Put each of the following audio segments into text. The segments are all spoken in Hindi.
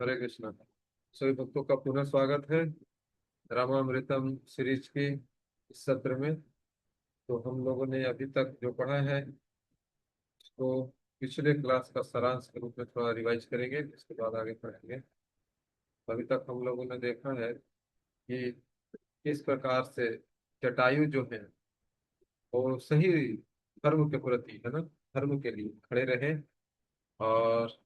हरे कृष्णा। सभी भक्तों का पुनः स्वागत है रामामृतम सीरीज के इस सत्र में। तो हम लोगों ने अभी तक जो पढ़ा है उसको पिछले क्लास का सारांश के रूप में थोड़ा रिवाइज करेंगे, इसके बाद आगे पढ़ेंगे। अभी तक हम लोगों ने देखा है कि किस प्रकार से जटायु जो है वो सही धर्म के प्रति, है ना, धर्म के लिए खड़े रहे और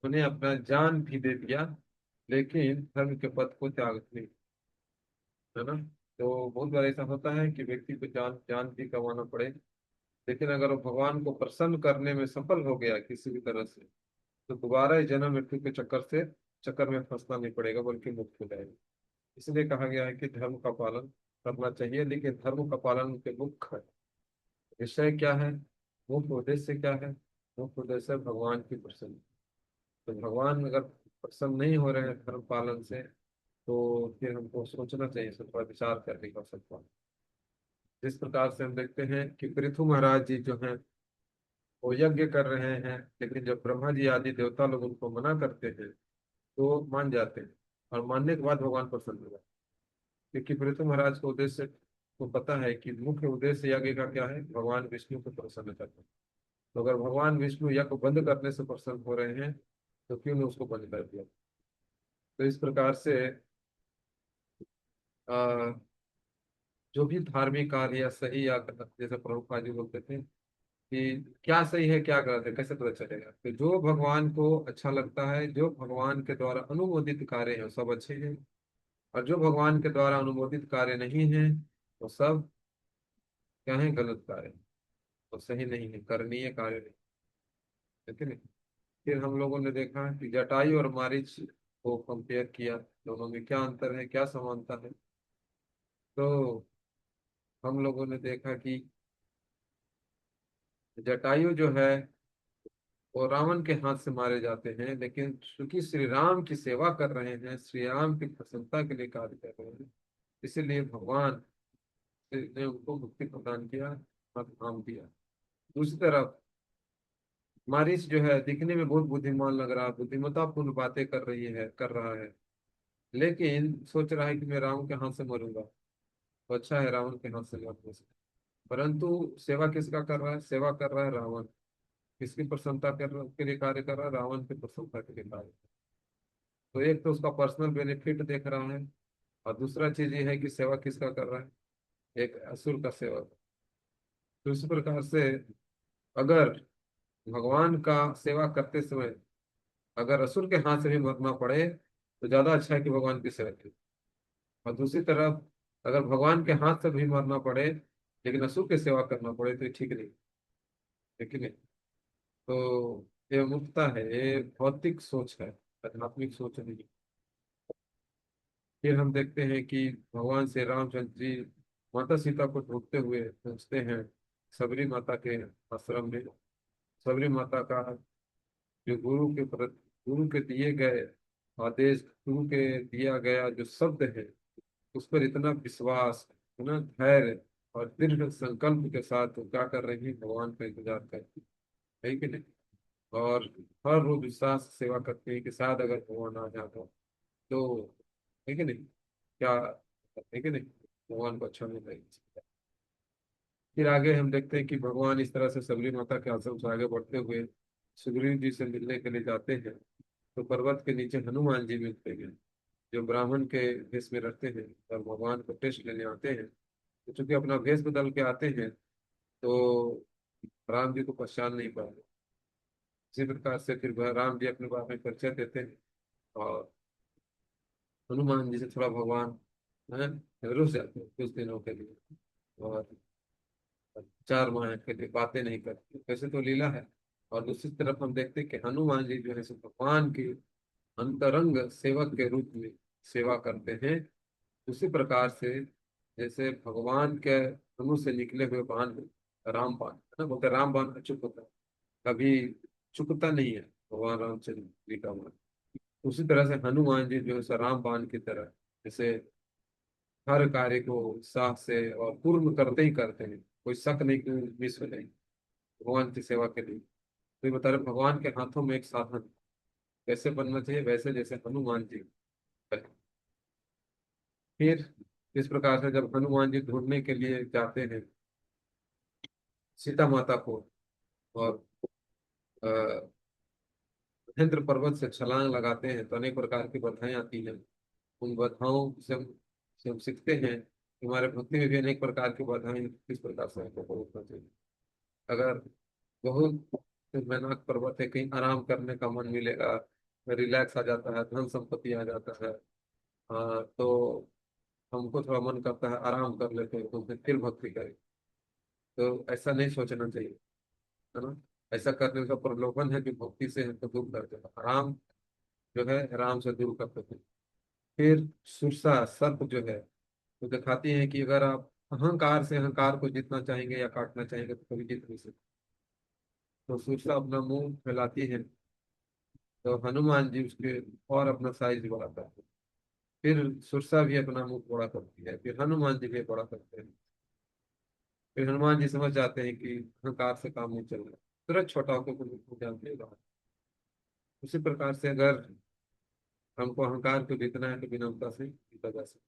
उन्हें अपना जान भी दे दिया, लेकिन धर्म के पथ को त्याग नहीं, है ना। तो बहुत बार ऐसा होता है कि व्यक्ति को जान जान भी गंवाना पड़े, लेकिन अगर वो भगवान को प्रसन्न करने में सफल हो गया किसी भी तरह से, तो दोबारा इस जन्म मृत्यु के चक्कर में फंसना नहीं पड़ेगा, बल्कि मुक्त हो जाएगा। इसलिए कहा गया है कि धर्म का पालन करना चाहिए, लेकिन धर्म का पालन के मुख्य विषय क्या है, मुख्य उद्देश्य क्या है? मुख्य उद्देश्य है भगवान की प्रसन्न। तो भगवान अगर प्रसन्न नहीं हो रहे हैं धर्म पालन से, तो फिर हमको सोचना चाहिए, इस पर विचार करने का आवश्यकता है। जिस प्रकार से हम देखते हैं कि पृथु महाराज जी जो हैं वो यज्ञ कर रहे हैं, लेकिन जब ब्रह्मा जी आदि देवता लोग उनको मना करते हैं तो मान जाते हैं, और मानने के बाद भगवान प्रसन्न हो जाते हैं। क्योंकि पृथु महाराज का उद्देश्य को पता है कि मुख्य उद्देश्य यज्ञ का क्या है, भगवान विष्णु को प्रसन्न करना। तो अगर भगवान विष्णु यज्ञ को बंद करने से प्रसन्न हो रहे हैं, तो क्यों ने उसको बंद कर दिया? तो इस प्रकार से आ, जो भी धार्मिक कार्य या सही या गलत, जैसे प्रभुपाद जी बोलते थे कि क्या सही है क्या गलत है कैसे पता चलेगा, तो जो भगवान को अच्छा लगता है, जो भगवान के द्वारा अनुमोदित कार्य है वो सब अच्छे हैं, और जो भगवान के द्वारा अनुमोदित कार्य नहीं है वो सब क्या है, गलत कार्य, वो सही नहीं है, करणीय कार्य नहीं, है कि नहीं। फिर हम लोगों ने देखा कि जटायु और मारीच को कंपेयर किया, दोनों में क्या अंतर है, क्या समानता है। तो हम लोगों ने देखा कि जटायु जो है वो रावण के हाथ से मारे जाते हैं, लेकिन चूंकि श्री राम की सेवा कर रहे हैं, श्री राम की प्रसन्नता के लिए कार्य कर रहे हैं, इसीलिए भगवान ने उनको मुक्ति प्रदान किया, नाम दिया। दूसरी तरफ मारीच जो है दिखने में बहुत बुद्धिमान लग रहा है, बुद्धिमत्तापूर्ण बातें कर रहा है, लेकिन सोच रहा है कि मैं रावण के हाथ से मरूंगा, तो अच्छा है रावण के हाथ से मरने से। परंतु सेवा किसका कर रहा है? सेवा कर रहा है रावण। किसकी प्रसन्नता के लिए कार्य कर रहा है? रावण की प्रसन्नता के लिए कार्य। तो एक तो उसका पर्सनल बेनिफिट देख रहा है, और दूसरा चीज ये है कि सेवा किसका कर रहा है? एक असुर का सेवक। तो इस प्रकार से अगर भगवान का सेवा करते समय अगर असुर के हाथ से भी मरना पड़े तो ज्यादा अच्छा है कि भगवान की सेवा की। और दूसरी तरफ अगर भगवान के हाथ से भी मरना पड़े लेकिन असुर की सेवा करना पड़े तो ये ठीक नहीं, है कि नहीं। तो ये मुक्ता है, ये भौतिक सोच है, आध्यात्मिक सोच नहीं। फिर हम देखते हैं कि भगवान श्री रामचंद्र जी माता सीता को ढूंढते हुए पहुंचते हैं सबरी माता के आश्रम में। सबरी माता का जो गुरु के दिए गए आदेश, गुरु के दिया गया जो शब्द है, उस पर इतना विश्वास, इतना धैर्य और दृढ़ संकल्प के साथ वो क्या कर रही है, भगवान का इंतजार करती है कि नहीं। और हर रोज विश्वास से सेवा करते हैं कि शायद अगर भगवान आ जाता तो, है कि नहीं, क्या है कि नहीं, भगवान को अच्छा नहीं लगेगा। फिर आगे हम देखते हैं कि भगवान इस तरह से सबरी माता के आश्रम से आगे बढ़ते हुए सुग्रीव जी से मिलने के लिए जाते हैं। तो पर्वत के नीचे हनुमान जी मिलते हैं, जो ब्राह्मण के भेष में रहते हैं और भगवान को टेस्ट लेने आते हैं। तो चूंकि अपना भेष बदल के आते हैं तो राम जी को पहचान नहीं पाए। इसी प्रकार से फिर राम जी अपने बारे में परिचय देते हैं, और हनुमान जी से थोड़ा भगवान है रुस जाते हैं कुछ दिनों के लिए, और 4 माह के लिए बातें नहीं करते, वैसे तो लीला है। और दूसरी तरफ हम देखते हैं कि हनुमान जी जो है सो भगवान के अंतरंग सेवक के रूप में सेवा करते हैं। उसी प्रकार से जैसे भगवान के धनुष से निकले हुए बाण, रामबाण है ना, बोलते राम बाण अचूक होता है, कभी चुकता नहीं है भगवान रामचंद्र जी का बाण। उसी तरह से हनुमान जी जो है सो राम बाण की तरह जैसे हर कार्य को उत्साह से और पूर्ण करते ही करते हैं, कोई शक नहीं, कोई विश्व नहीं, भगवान की सेवा के लिए। तो ये बता रहे भगवान के हाथों में एक साधन, कैसे बनना चाहिए? वैसे जैसे हनुमान जी बने। फिर इस प्रकार से जब हनुमान जी ढूंढने के लिए जाते हैं सीता माता को, और अ, महेंद्र पर्वत से छलांग लगाते हैं, तो अनेक प्रकार की बाधाएं आती हैं। उन बाधाओं से हम सीखते हैं कि हमारे भक्ति में भी अनेक प्रकार की बाधाएं किस प्रकार से हमको रोकना चाहिए। अगर बहुत मेहनत पर्वत है, कहीं आराम करने का मन मिलेगा, रिलैक्स आ जाता है, धन संपत्ति आ जाता है, तो हमको थोड़ा मन करता है आराम कर लेते हैं, तो फिर भक्ति करें। तो ऐसा नहीं सोचना चाहिए, है ना। ऐसा करने का प्रलोभन है कि भक्ति से हमको दूर कर देगा। आराम जो है आराम से दूर कर देते हैं। फिर सुरसा सर्प जो है, तो दिखाती है कि अगर आप अहंकार से अहंकार को जीतना चाहेंगे या काटना चाहेंगे तो कभी जीत नहीं सकते। तो सुरसा अपना मुंह फैलाती है, तो हनुमान जी उसके और अपना साइज बढ़ाता है। फिर सुरसा भी अपना मुंह बड़ा करती है, फिर हनुमान जी भी बड़ा करते हैं। फिर हनुमान जी समझ जाते हैं कि अहंकार से काम नहीं चल रहा, तुरंत छोटा होकर को जानते हैं बाहर। उसी प्रकार से अगर हमको अहंकार को जीतना है तो विनम्रता से जीता जा सकता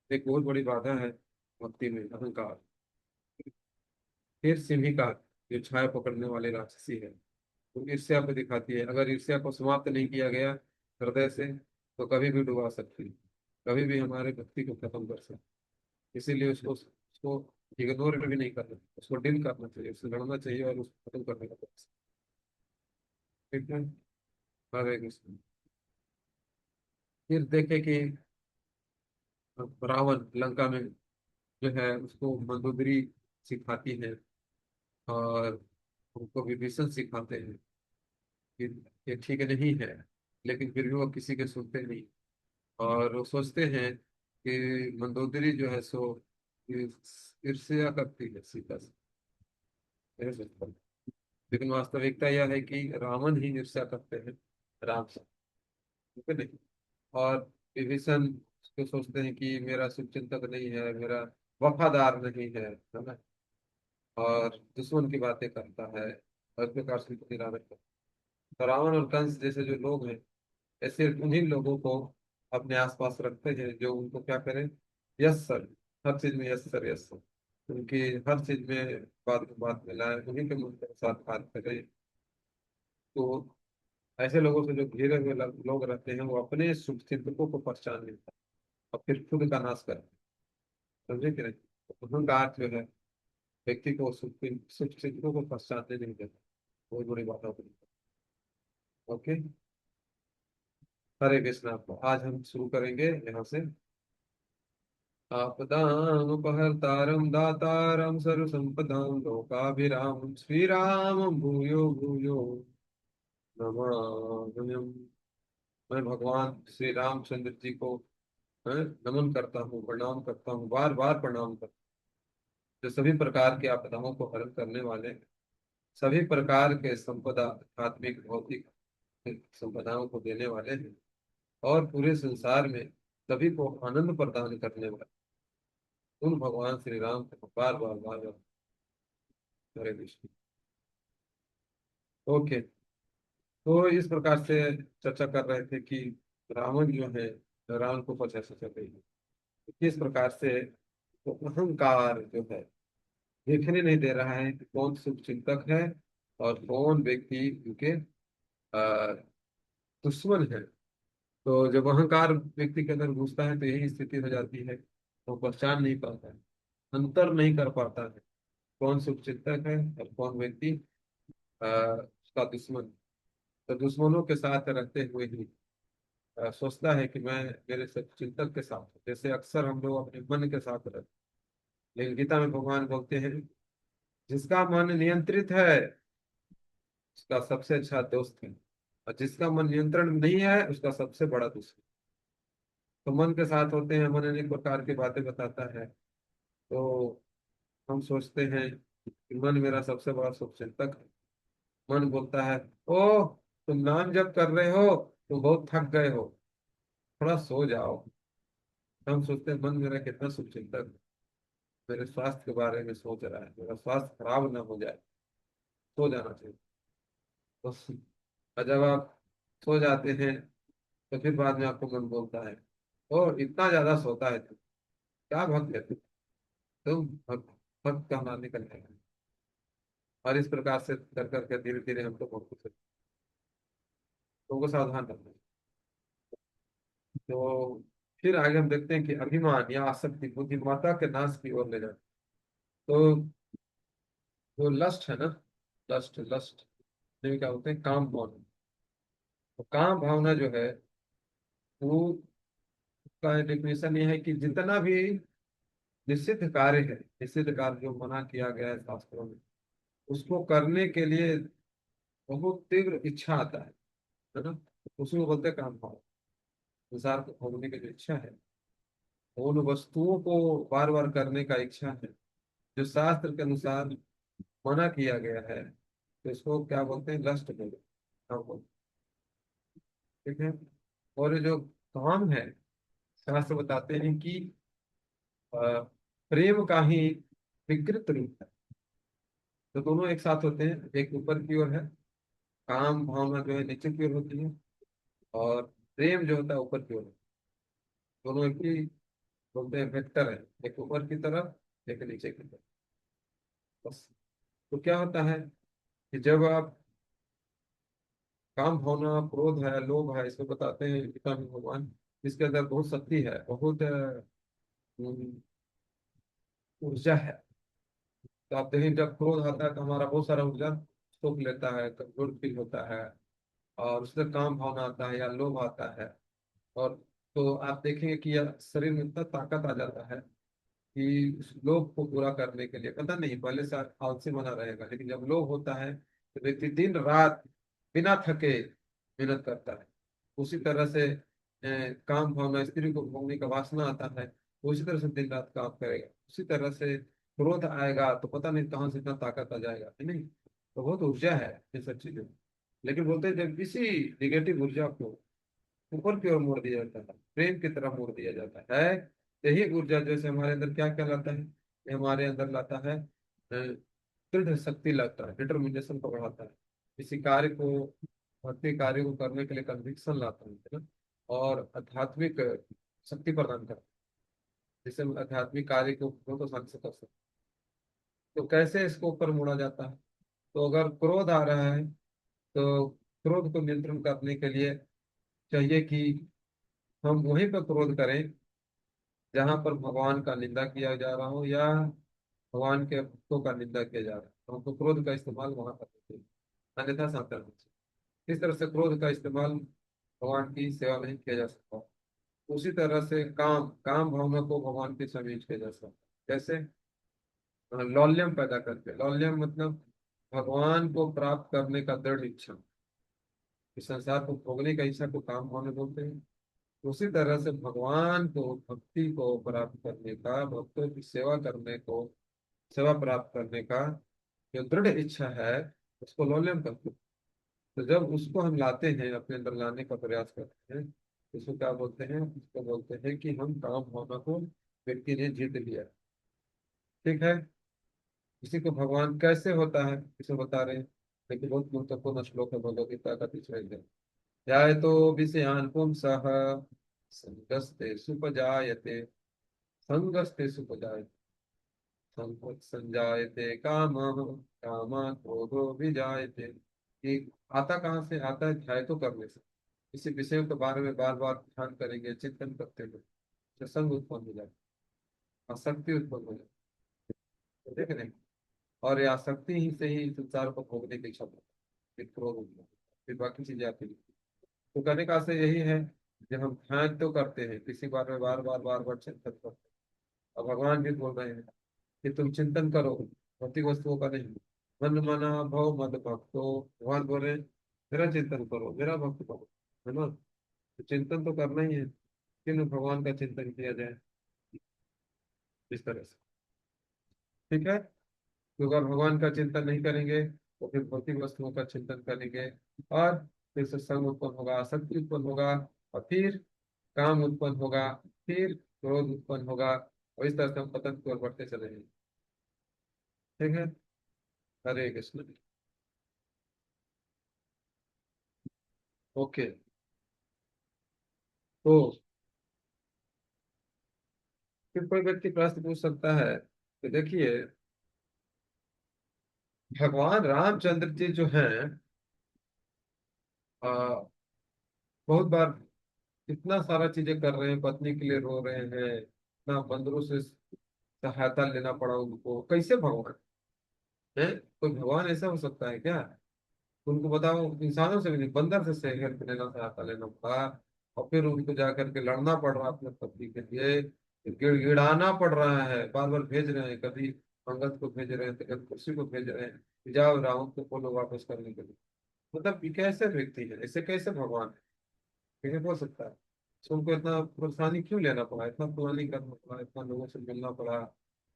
है। एक बहुत बड़ी बाधा है भक्ति में अहंकार। फिर सिंही का जो छाया पकड़ने वाले राक्षसी है, तो ईर्ष्या को दिखाती है। अगर ईर्ष्या को समाप्त नहीं किया गया हृदय से, तो कभी भी डुबा सकती है, कभी भी हमारे भक्ति को खत्म कर सकती है। इसीलिए उसको उसको इग्नोर भी नहीं करना, उसको डील करना चाहिए, उससे लड़ना चाहिए और उसको खत्म करने का प्रयास। ठीक है। हरे कृष्ण। फिर देखे कि रावण लंका में जो है उसको मंदोदरी सिखाती है, और उनको विभीषण सिखाते हैं कि ये ठीक नहीं है, लेकिन फिर भी वो किसी के सुनते नहीं। और वो सोचते हैं कि मंदोदरी जो है सो ईर्ष्या करती है सीता से, ऐसे सोचते हैं। लेकिन वास्तविकता यह है कि रावण ही ईर्ष्या करते हैं राम से, ठीक है नहीं। और विभीषण उसको सोचते हैं कि मेरा शुभचिंतक नहीं है, मेरा वफादार नहीं है ना। और दुश्मन की बातें करता है, और इस प्रकार से उसको निरादर करता है। तो रावण और कंस जैसे जो लोग हैं, ऐसे उन्हीं लोगों को अपने आसपास रखते हैं जो उनको क्या करें, यस सर, हर चीज में यस सर यस सर, उनकी हर चीज में बात को बात मिलाए, उन्हीं के मुंह के साथ बात करें। तो ऐसे लोगों से जो घिरे हुए लोग रहते हैं, वो अपने शुभ चिंतकों को पहचान लेते हैं और फिर खुद का नाश करते हैं। समझे कि नहीं? तो अहंकार जो है व्यक्ति को शुभ चिंतकों को पहचानने नहीं देता। बहुत बड़ी बात होती है। ओके। हरे कृष्णा। आपको आज हम शुरू करेंगे यहाँ से। आपदामुपहर्तारं दातारं सर्वसम्पदां लोकाभिरामं श्रीरामं भूयो भूयो नमाम्यहम्। मैं भगवान श्री रामचंद्र जी को नमन करता हूँ, प्रणाम करता हूँ, बार बार प्रणाम करता हूँ, जो सभी प्रकार के आपदाओं को हरण करने वाले, सभी प्रकार के संपदा, आत्मिक भौतिक संपदाओं को देने वाले हैं, और पूरे संसार में सभी को आनंद प्रदान करने वाले उन भगवान श्री राम को बार बार बार बार हरे कृष्ण। ओके। तो इस प्रकार से चर्चा कर रहे थे कि रावण जो है, रावण को कुछ ऐसा चल रही है, तो किस प्रकार से तो अहंकार जो है देखने नहीं दे रहा है कि कौन शुभ चिंतक है और कौन व्यक्ति उनके अ, दुश्मन है। तो जब अहंकार व्यक्ति के अंदर घुसता है तो यही स्थिति हो जाती है, वो पहचान नहीं पाता है, अंतर नहीं कर पाता है कौन शुभ चिंतक है और कौन व्यक्ति उसका दुश्मन। तो दुश्मनों के साथ रहते हुए ही सोचता है कि मैं मेरे सब चिंतक के साथ हूं। जैसे अक्सर हम लोग अपने मन के साथ रहते हैं, लेकिन गीता में भगवान बोलते हैं जिसका मन नियंत्रित है उसका सबसे अच्छा दोस्त है, और जिसका मन नियंत्रण में नहीं है उसका सबसे बड़ा दुश्मन। तो मन के साथ होते हैं, मन अनेक प्रकार की बातें बताता है, तो हम सोचते हैं कि मन मेरा सबसे बड़ा शुभचिंतक है। मन बोलता है ओह, तुम नाम जप कर रहे हो, तुम बहुत थक गए हो, थोड़ा सो जाओ। हम सोचते हैं मन मेरा कितना शुभचिंतक है, मेरे स्वास्थ्य के बारे में सोच रहा है, मेरा स्वास्थ्य खराब ना हो जाए, सो जाना चाहिए। तो और जब आप सो जाते हैं, तो फिर बाद में आपको मन बोलता है, और इतना ज्यादा सोता है तू, क्या भक्त है तू, तुम भक्त, भक्त कहना निकल जाएगा। और इस प्रकार से कर करके धीरे धीरे हमको बहुत कुछ, तुमको सावधान रखना है। तो फिर आगे हम देखते हैं कि अभिमान या आसक्ति बुद्धिमत्ता के नाश की ओर ले जाए। तो जो लस्ट है ना, लस्ट लस्ट जो क्या बोलते हैं, काम भावना। तो काम भावना जो है, वो का डेफिनेशन ये है कि जितना भी निषिद्ध कार्य है, निषिद्ध कार्य जो मना किया गया है शास्त्रों में, उसको करने के लिए बहुत तीव्र इच्छा आता है ना, उसको बोलते हैं काम भाव। संसार को भोगने की जो इच्छा है, उन वस्तुओं को बार बार करने का इच्छा है, जो शास्त्र के अनुसार मना किया गया है, तो इसको क्या बोलते हैं, लस्ट बोलते हैं, काम बोलते हैं। ठीक है। और ये जो काम है, शास्त्र बताते हैं कि अ, प्रेम का ही विकृत रूप है। तो दोनों एक साथ होते हैं, एक ऊपर की ओर है, काम भावना जो है नीचे की ओर होती है, और प्रेम जो होता है ऊपर की ओर है। दोनों एक ही बोलते हैं वेक्टर है, एक ऊपर की तरफ, एक नीचे की तरफ, बस। तो क्या होता है कि जब आप काम भावना, क्रोध है, लोभ है, इसको बताते हैं पितामह भगवान, इसके अंदर बहुत शक्ति है, बहुत ऊर्जा है। तो आप देखें जब क्रोध आता है तो हमारा बहुत सारा ऊर्जा सोख लेता है, कमजोर फील होता है। और उससे काम भावना आता है या लोभ आता है, और तो आप देखेंगे कि यह शरीर में इतना ताकत आ जाता है कि उस लोभ को पूरा करने के लिए, पता नहीं पहले से आलसी बना रहेगा, लेकिन जब लोभ होता है तो व्यक्ति दिन रात बिना थके मेहनत करता है। उसी तरह से काम भावना, स्त्री को भोगने का वासना आता है, वो उसी तरह से दिन रात काम करेगा। उसी तरह से क्रोध आएगा तो पता नहीं कहाँ से इतना ताकत आ जाएगा, है नहीं। तो बहुत ऊर्जा है इन सब चीजों में। लेकिन बोलते हैं जब इसी निगेटिव ऊर्जा को ऊपर की ओर मोड़ दिया जाता है, प्रेम की तरफ मोड़ दिया जाता है, यही ऊर्जा जैसे हमारे अंदर क्या क्या लाता है, ये हमारे अंदर लाता है दृढ़ शक्ति लाता है, डिटर्मिनेशन को बढ़ाता है, किसी कार्य को, भक्ति कार्य को करने के लिए कन्विक्शन लाता है ना। और आध्यात्मिक शक्ति प्रदान करता है, जिससे हम आध्यात्मिक कार्य को बहुत आसानी से कर सकते हैं। तो कैसे इसको ऊपर मोड़ा जाता है, तो अगर क्रोध आ रहा है, तो क्रोध को नियंत्रण करने के लिए चाहिए कि हम वहीं पर क्रोध करें जहां पर भगवान का निंदा किया जा रहा हो, या भगवान के भक्तों का निंदा किया जा रहा है, तो हमको क्रोध का इस्तेमाल वहां करना चाहिए, अन्यथा शांत रहना चाहिए। इस तरह से क्रोध का इस्तेमाल भगवान की सेवा में किया जा सकता। उसी तरह से काम काम भावना को भगवान के समीप किया जा सकता। जैसे लौल्यम पैदा करके, लौल्यम मतलब भगवान को प्राप्त करने का दृढ़ इच्छा, इस संसार को भोगने का इच्छा को काम भावना बोलते हैं। उसी तरह से भगवान को, भक्ति को प्राप्त करने का, भक्तों की सेवा करने को, सेवा प्राप्त करने का जो दृढ़ इच्छा है, उसको लौल्यम करते हैं। तो जब उसको हम लाते हैं, अपने अंदर लाने का प्रयास करते हैं, तो उसको क्या बोलते हैं, उसको बोलते हैं कि हम काम भावना को व्यक्ति ने जीत लिया। ठीक है। इसी को भगवान कैसे होता है इसे बता रहे हैं, लेकिन बहुत महत्वपूर्ण श्लोक है भगवद गीता का, तीसरा अध्याय। ध्यायतो विषयान् पुंसः संगस्ते सुपजायते, संगस्ते सुपजायते, संपत् संजायते कामः, कामात् क्रोधो विजायते। ये आता कहाँ से आता है, ध्याय तो करने से। इसी विषय के बारे में बार बार ध्यान करेंगे, चिंतन करते हुए तो संग उत्पन्न हो जाए, आसक्ति उत्पन्न हो जाए। तो देख रहे हैं, और ये आसक्ति ही से ही संसार को भोगने की इच्छा होती है, फिर क्रोध होता है, फिर बाकी चीजें आती हैं। तो करने का आशय यही है, जब हम ध्यान तो करते हैं किसी बार में, बार बार चिंतन करते हैं। और भगवान भी बोल रहे हैं कि तुम चिंतन करो, भौतिक वस्तुओं का नहीं। मन मना भव मद भक्तो, भगवान बोल रहे हैं मेरा चिंतन करो, मेरा भक्त करो, है ना। तो चिंतन तो करना ही है, क्यों भगवान का चिंतन किया जाए इस तरह से। ठीक है। तो अगर भगवान का चिंतन नहीं करेंगे तो फिर भौतिक वस्तुओं का चिंतन करेंगे, और फिर से संग उत्पन्न होगा, आसक्ति उत्पन्न होगा, और फिर काम उत्पन्न होगा, फिर क्रोध उत्पन्न होगा, और इस तरह से हम पतन की ओर बढ़ते चलेंगे। ठीक है। हरे कृष्ण। ओके। तो फिर कोई व्यक्ति प्रश्न पूछ सकता है कि देखिए, भगवान रामचंद्र जी जो हैं, आ, बहुत बार इतना सारा चीजें कर रहे हैं, पत्नी के लिए रो रहे हैं, इतना बंदरों से सहायता लेना पड़ा उनको, कैसे भगवान है? कोई भगवान ऐसा हो सकता है क्या? उनको बताओ, इंसानों से भी नहीं, बंदर से हेल्प लेना, सहायता लेना पड़ा, और फिर उनको जाकर के लड़ना पड़ रहा अपने पति के लिए, गिड़गिड़ाना पड़ रहा है, बार बार भेज रहे हैं, कभी अंगद को भेज रहे हैं तो कभी कुर्सी को भेज रहे हैं कि जाओ रावण को बोलो वापस करने के लिए। मतलब ये कैसे व्यक्ति है, ऐसे कैसे भगवान है? कैसे हो सकता है? तो उनको इतना परेशानी क्यों लेना पड़ा, इतना प्लानिंग करना पड़ा, इतना लोगों से मिलना पड़ा,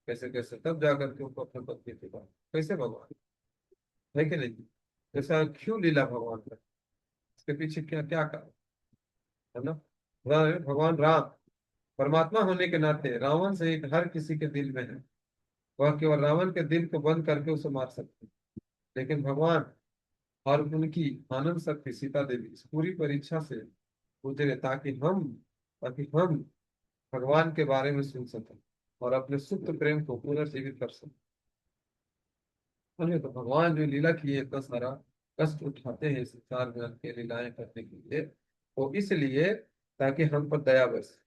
कैसे कैसे, तब जाकर के उनको अपने पत्नी के पास, कैसे भगवान है कि नहीं? ऐसा क्यों लीला भगवान का? इसके पीछे क्या क्या कारण है ना? भगवान राम परमात्मा होने के नाते रावण सहित हर किसी के दिल में है। वह केवल रावण के दिल को बंद करके उसे मार सकते हैं, लेकिन भगवान और उनकी आनंद शक्ति सीता देवी इस पूरी परीक्षा से गुजरे, ताकि हम भगवान के बारे में सुन सकें और अपने सुप्त प्रेम को पुनर्जीवित कर सकें। समझे? तो भगवान जो लीला किए, इतना सारा कष्ट उठाते हैं संसार में के लीलाएं करने के लिए, वो इसलिए ताकि हम पर दया बरसे,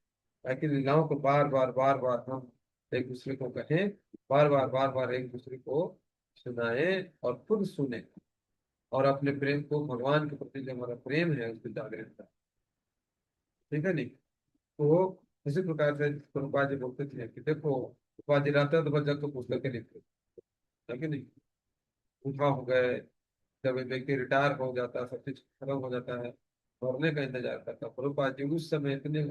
ताकि लीलाओं को बार बार हम एक दूसरे को कहें, बार बार एक दूसरे को सुनाएं और खुद सुने, और अपने प्रेम को, भगवान के प्रति जो हमारा प्रेम है उसको जागृत करें। ठीक है नहीं? तो इसी प्रकार से प्रभुपाद जी बोलते थे कि देखो, प्रभुपाद जी रहते हैं तो बस जब तो पुस्तकें लिखते, है कि नहीं? उठा हो गए, जब एक व्यक्ति रिटायर हो जाता है, सब चीज खत्म हो जाता है, मरने का इंतजार करता है, प्रभुपाद जी उस समय इतने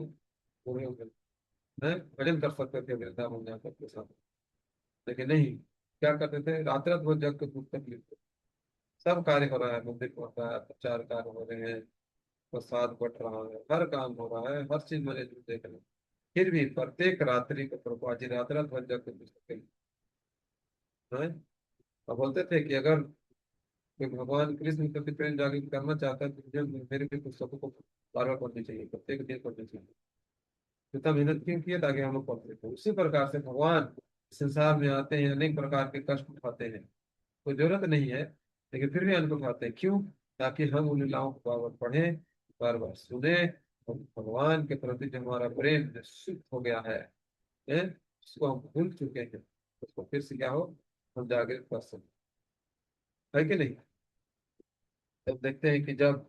पूरे हो गए हैं, भजन कर सकते थे वृंदावन जाकर के साथ, लेकिन नहीं, क्या करते थे, रात रात भर जग के पुस्तक लिखते। सब कार्य हो रहा है, मंदिर हो रहा है, प्रचार कार्य हो रहे हैं, प्रसाद बट रहा है, हर काम हो रहा है, हर चीज मैंने देख रहे हैं, फिर भी प्रत्येक रात्रि को प्रभुपाद जी रात रात भर जग के पुस्तक लिखते हैं। और बोलते थे कि अगर कोई भगवान कृष्ण के प्रति प्रेम जागृत करना चाहता है तो मुझे मेरे भी पुस्तकों को बार बार पढ़नी चाहिए, प्रत्येक दिन पढ़नी चाहिए। इतना मेहनत क्यों किया? ताकि हम लोग पढ़ते थे। उसी प्रकार से भगवान संसार में आते हैं, अनेक प्रकार के कष्ट उठाते हैं, कोई जरूरत नहीं है, लेकिन फिर भी अनुभव उठाते हैं। क्यों? ताकि हम उन लीलाओं को बार बार पढ़ें, बार बार सुने, और भगवान के प्रति जो हमारा प्रेम निश्चित हो गया है, उसको हम भूल चुके हैं, उसको फिर से क्या हो, हम जागृत कर सकते हैं, है कि नहीं? तब देखते हैं कि जब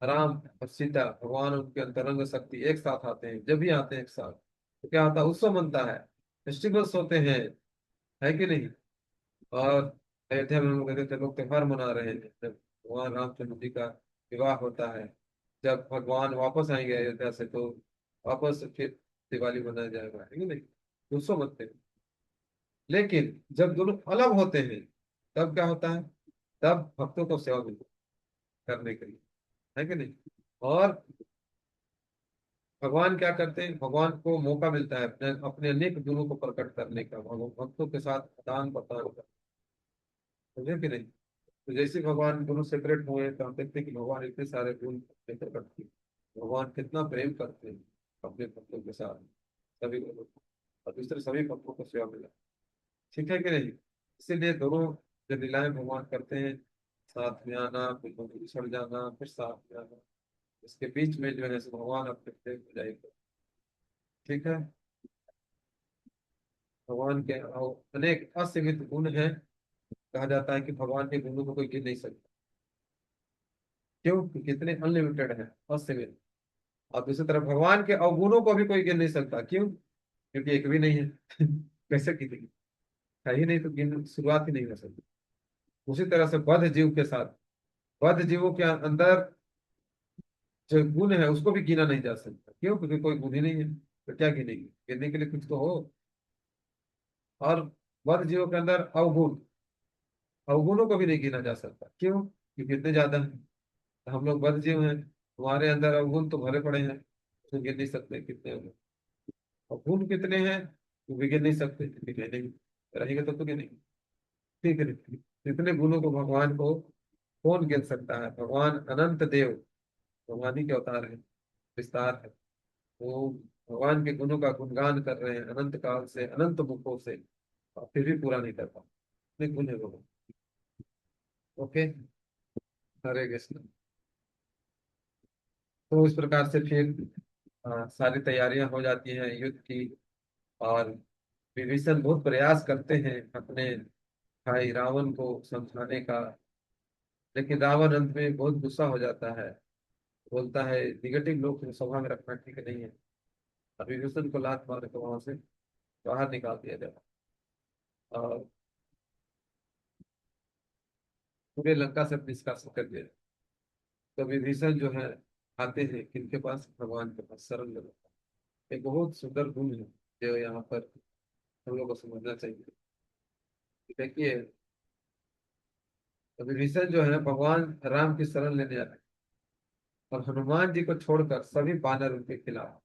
राम और सीता, भगवान उनके अंतरंग शक्ति एक साथ आते हैं, जब भी आते हैं एक साथ, तो क्या होता है, उत्सव मनता है, फेस्टिवल्स होते हैं, है कि नहीं? और अयोध्या में हम कहते थे, लोग त्योहार मना रहे हैं, जब भगवान रामचंद्र जी का विवाह होता है, जब भगवान वापस आएंगे अयोध्या से, तो वापस फिर दिवाली मनाया जाएगा, है कि नहीं? उत्सव मनते हैं। लेकिन जब दोनों अलग होते हैं, तब क्या होता है? तब भक्तों को सेवा मिलती है करने के लिए, है कि नहीं? और भगवान क्या करते हैं, भगवान को मौका मिलता है अपने अपने अनेक गुणों को प्रकट करने का, भगवान भक्तों के साथ आदान प्रदान का, समझे कि नहीं? तो जैसे भगवान गुरु सेपरेट हुए, तो हम देखते हैं कि भगवान इतने सारे गुण लेकर करते हैं, भगवान कितना प्रेम करते हैं अपने भक्तों के साथ, सभी लोगों को, और दूसरे सभी भक्तों को सेवा मिला। ठीक है कि नहीं? इसीलिए दोनों जो लीलाएं भगवान करते हैं, साथ में आना, फिर बिछड़ जाना, फिर साथ में आना, इसके बीच में जो है सो भगवान अपने प्रेम को जाएगा। ठीक है? भगवान के अनेक असीमित गुण हैं। कहा जाता है कि भगवान के गुणों को कोई गिन नहीं सकता। क्यों? क्योंकि कितने अनलिमिटेड है, असीमित। और दूसरी तरफ भगवान के अवगुणों को भी कोई गिन नहीं सकता। क्यों? क्योंकि एक भी नहीं है। कैसे गिनेंगे? है ही नहीं, तो गिन शुरुआत ही नहीं हो सकती। उसी तरह से बद्ध जीव के साथ, बद्ध जीवों के अंदर जो गुण है उसको भी गिना नहीं जा सकता। क्यों? क्योंकि कोई गुण ही नहीं है, तो क्या गिनेंगे? गिनने के लिए कुछ तो हो। और बद्ध जीवों के अंदर अवगुण, अवगुणों को भी नहीं गिना जा सकता। क्यों? क्योंकि इतने ज्यादा है। तो हम लोग बद्ध जीव हैं, हमारे अंदर अवगुण तो भरे पड़े हैं, तो गिन नहीं सकते कितने होंगे। अवगुण कितने हैं तो भी गिन नहीं सकते, क्योंकि गिनेंगे रहेंगे तो गिनेंगे। ठीक है? इतने गुणों को भगवान को कौन गिन सकता है? भगवान अनंत देव, भगवान ही के अवतार है, विस्तार है। वो भगवान के गुणों का गुणगान कर रहे हैं अनंत काल से, अनंत मुखों से, और फिर भी पूरा नहीं कर पा, इतने गुण है वो। ओके। हरे कृष्ण। तो इस प्रकार से फिर सारी तैयारियां हो जाती हैं युद्ध की। और विभीषण बहुत प्रयास करते हैं अपने भाई रावण को समझाने का, लेकिन रावण अंत में बहुत गुस्सा हो जाता है। बोलता है निगेटिव लोग को सभा में रखना ठीक नहीं है, और विभीषण को लात मार के वहां से बाहर निकाल दिया जाए, और पूरे लंका से निष्कासित कर दिया। तो विभीषण जो है आते हैं किनके पास, भगवान के पास शरण लेते हैं। एक बहुत सुंदर गुण है जो यहाँ पर हम लोग को समझना चाहिए। देखिए, तो विभीषण जो है भगवान राम की शरण लेने आते हैं, और हनुमान जी को छोड़कर सभी बानर उनके खिलाफ।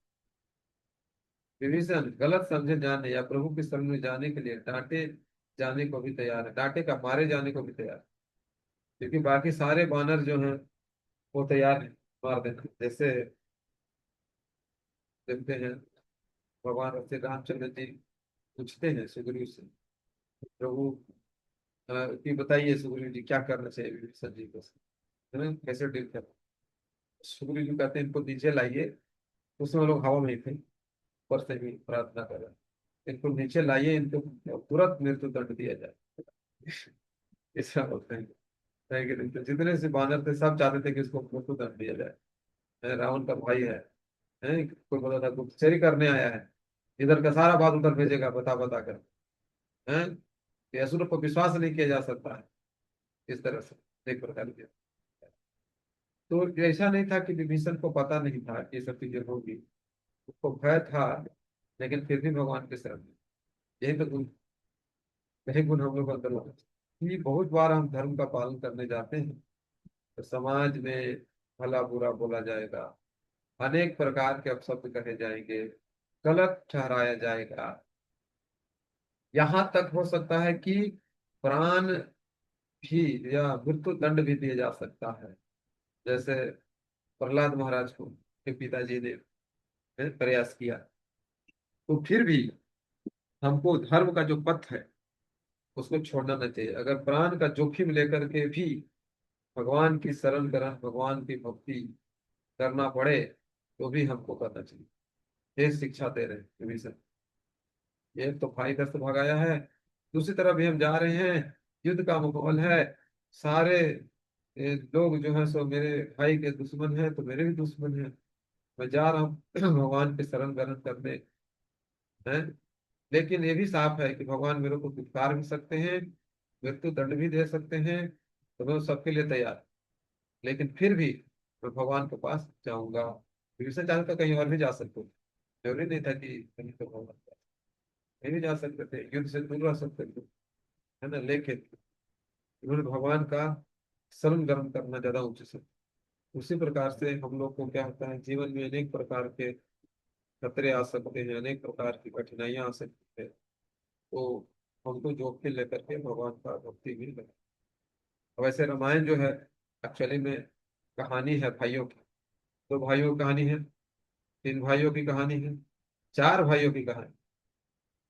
विभीषण गलत समझे जाने या प्रभु की शरण में जाने के लिए डांटे जाने को भी तैयार है, डांटे का मारे जाने को भी तैयार है, क्योंकि बाकी सारे बानर जो हैं वो तैयार है मार देना। जैसे देखते हैं भगवान श्री रामचंद्र जी पूछते हैं सुग्रीव से, प्रभु कि बताइए सुग्रीव जी क्या करना चाहिए विभीषण जी को, है ना, कैसे डील करना। सुग्रीव जी कहते हैं इनको नीचे लाइए। उसमें लोग हवा में ही थे, ऊपर से भी प्रार्थना करें, इनको नीचे लाइए, इनको तुरंत मृत्यु दंड दिया जाए। ऐसा बोलते हैं। है कि नहीं? तो जितने से बानर थे सब चाहते थे कि इसको मृत्यु दंड दिया जाए। रावण का भाई है, कोई बोला था गुप्तचरी करने आया है, इधर का सारा बात उधर भेजेगा बता बता कर। है, ये असुर को विश्वास नहीं किया जा सकता है इस तरह से, एक प्रकार के। तो ऐसा नहीं था कि विभीषण को पता नहीं था कि ये सब चीजें होगी, उसको भय था, लेकिन फिर भी भगवान के शरण में। यही तो गुण, यही गुण हम लोग अंदर होना चाहिए। कि बहुत बार हम धर्म का पालन करने जाते हैं तो समाज में भला बुरा बोला जाएगा, अनेक प्रकार के अपशब्द कहे जाएंगे, गलत ठहराया जाएगा, यहाँ तक हो सकता है कि प्राण भी या मृत्यु दंड भी दिया जा सकता है। जैसे प्रहलाद महाराज को के पिताजी ने प्रयास किया, तो फिर भी हमको धर्म का जो पथ है उसको छोड़ना नहीं चाहिए। अगर प्राण का जोखिम लेकर के भी भगवान की शरण ग्रहण, भगवान की भक्ति करना पड़े, तो भी हमको करना चाहिए। ये शिक्षा दे रहे हैं विभीषण। एक तो भाई इधर से भगाया है, दूसरी तरफ भी हम जा रहे हैं, युद्ध का माहौल है, सारे लोग जो है सो मेरे भाई के दुश्मन हैं तो मेरे भी दुश्मन हैं। मैं जा रहा हूँ भगवान के शरण ग्रहण करने हैं, लेकिन ये भी साफ है कि भगवान मेरे को दुत्कार भी सकते हैं, मृत्यु दंड भी दे सकते हैं, तो मैं उस सबके लिए तैयार। लेकिन फिर भी मैं भगवान के पास जाऊंगा। विभीषण चाहता था कहीं और भी जा सकते थे, जरूरी नहीं था कि कहीं तो भगवान के पास। कहीं भी जा सकते थे, युद्ध से दूर रह सकते थे, है ना, लेकिन उन्होंने भगवान का शरण ग्रहण करना ज्यादा उचित है। उसी प्रकार से हम लोग को क्या होता है, जीवन में अनेक प्रकार के खतरे आ सकते हैं, अनेक प्रकार की कठिनाइयां आ सकती है, तो हमको जोखिम लेकर के भगवान का भक्ति भी करें। वैसे रामायण जो है एक्चुअली में कहानी है भाइयों की। दो भाइयों की कहानी है, तीन भाइयों की कहानी है, चार भाइयों की कहानी,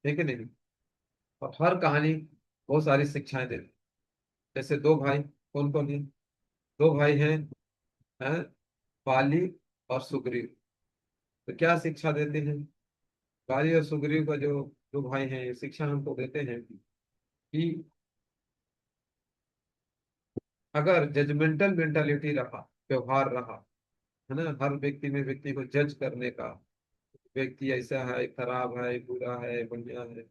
ठीक है नहीं। और हर कहानी बहुत सारी शिक्षाएं देती है। जैसे दो भाई, कौन कौन है, दो भाई हैं, बाली और सुग्रीव। तो क्या शिक्षा देते हैं, बाली और सुग्रीव का जो दो भाई हैं, ये शिक्षा हमको देते हैं कि अगर जजमेंटल मेंटालिटी रहा, व्यवहार रहा, है ना, हर व्यक्ति में व्यक्ति को जज करने का, व्यक्ति ऐसा है, खराब है, बुरा है, बढ़िया है,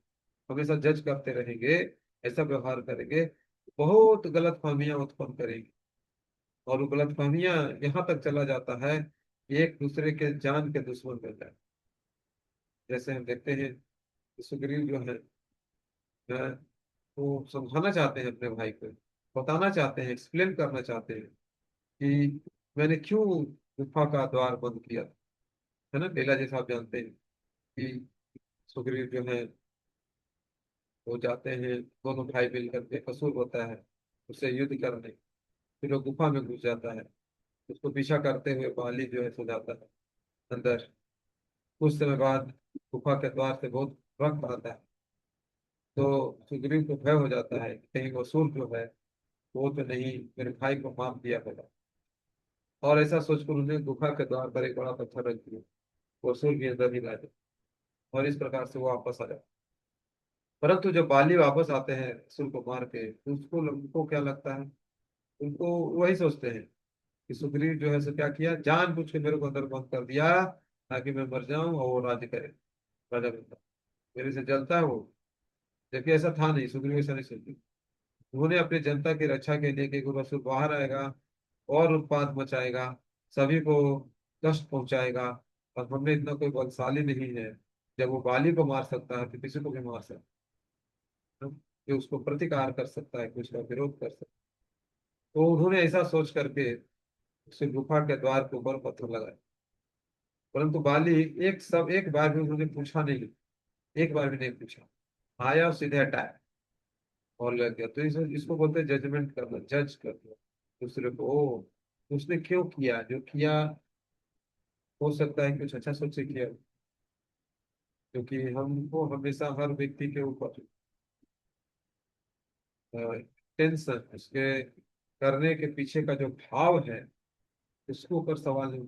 हमेशा जज करते रहेंगे, ऐसा व्यवहार करेंगे, बहुत गलत फहमियां उत्पन्न करेंगे। और वो गलत फहमियां यहाँ तक चला जाता है कि एक दूसरे के जान के दुश्मन बन जाए। जैसे हम देखते हैं कि सुग्रीव जो है, वो समझाना चाहते हैं अपने भाई को, बताना चाहते हैं, एक्सप्लेन करना चाहते हैं कि मैंने क्यों गुफा का द्वार बंद किया, है ना। लीला जैसा आप जानते हैं कि सुग्रीव जो है वो जाते हैं, दोनों भाई मिल करके, कसूर होता है उससे युद्ध करने, फिर वो गुफा में घुस जाता है, उसको पीछा करते हुए बाली जो है सो जाता है अंदर। कुछ समय बाद गुफा के द्वार से बहुत रक्त आता है। तो सुग्रीव को भय हो जाता है कि कहीं वो असुर जो है वो तो नहीं मेरे भाई को मार दिया होगा। और ऐसा सोचकर उन्हें गुफा के द्वार पर एक बड़ा पत्थर रख दिया। वो असुर भी अंदर ही ला जाए और इस प्रकार से वो वापस आ जाए। परंतु जब बाली वापस आते हैं असुर को मार के, तो उसको उनको क्या लगता है, उनको वही सोचते हैं कि सुग्रीव जो है सो क्या किया, जानबूझ के मेरे को अंदर बंद कर दिया ताकि मैं मर जाऊं और वो राज्य करे, राजा बनता। मेरे से जलता है वो। जबकि ऐसा था नहीं, सुग्रीव ऐसा नहीं सोचते। उन्होंने अपनी जनता की रक्षा के लिए कि गुरु असुर बाहर आएगा और उत्पात मचाएगा, सभी को कष्ट पहुंचाएगा, और हमने इतना कोई बलशाली नहीं है, जब वो बाली को मार सकता है तो किसी को भी मार सकता है, जो उसको प्रतिकार कर सकता है, कुछ का विरोध कर सकता है। तो उन्होंने ऐसा सोच करके उसे गुफा के द्वार के ऊपर पत्थर लगाया। परंतु बाली एक बार भी उन्होंने पूछा नहीं, एक बार भी नहीं पूछा, आया और सीधे हटाया और लग गया। तो इसको बोलते हैं जजमेंट करना, जज करना दूसरे को। ओ, उसने क्यों किया जो किया, हो सकता है कुछ अच्छा सोच के किया, क्योंकि हमको हमेशा हर व्यक्ति के ऊपर टेंशन, उसके करने के पीछे का जो भाव है उसके ऊपर सवाल नहीं।